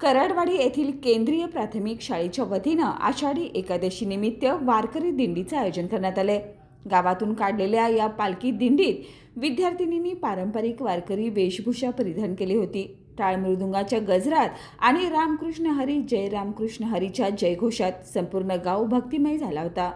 कराडवाडी येथील केंद्रीय प्राथमिक शाळेच्या वतीनं आषाढी एकादशी निमित्त वारकरी दिंडीचं आयोजन करण्यात आले। गावातून काढलेल्या या पालखी दिंडीत विद्यार्थिनींनी पारंपरिक वारकरी वेशभूषा परिधान केली होती। टाळ मृदुंगाच्या गजरात आणि रामकृष्ण हरी जय रामकृष्ण हरीच्या जयघोषात संपूर्ण गाव भक्तिमय झाला होता।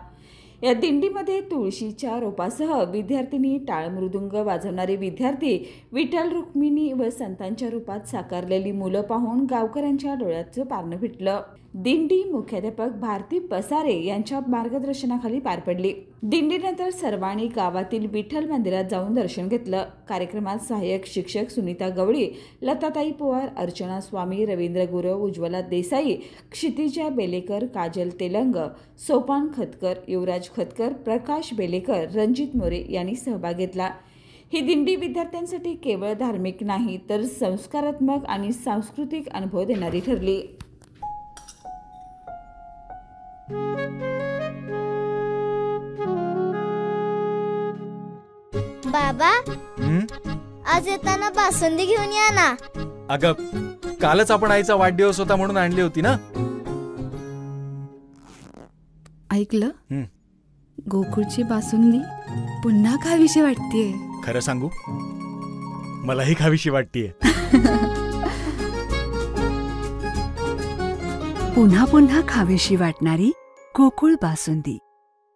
या दिंडीमध्ये तुळशीच्या रोपासह विद्यार्थिनी, टाळ मृदुंग वाजवणारे विद्यार्थी, विठ्ठल रुक्मिणी व संतांच्या रूपात साकारलेली मुलं पाहून गावकऱ्यांच्या डोळ्याचं पारणं फिटलं। दिंडी मुख्याध्यापक भारती पसारे यांच्या मार्गदर्शनाखाली पार पडली। दिंडीनंतर सर्वांनी गावातील विठ्ठल मंदिरात जाऊन दर्शन घेतलं। कार्यक्रमात सहाय्यक शिक्षक सुनीता गवळी, लताताई पवार, अर्चना स्वामी, रवींद्र गुरव, उज्ज्वला देसाई, क्षितिजा बेलेकर, काजल तेलंग, सोपान खतकर, युवराज खतकर, प्रकाश बेलेकर, रणजित मोरे यांनी सहभाग घेतला। ही दिंडी विद्यार्थ्यांसाठी केवळ धार्मिक नाही तर संस्कारात्मक आणि सांस्कृतिक अनुभव देणारी ठरली। बाबा, आज येताना बासुंदी घेऊन या ना। अगं, कालच आपण आईचा वाढदिवस होता म्हणून आणली होती ना। ऐकलं, गोकुळची बासुंदी पुन्हा खावीशी वाटतेय। खरं सांगू, मलाही खावीशी वाटतेय। पुन्हा पुन्हा खावीशी वाटणारी गोकुळ बासुंदी।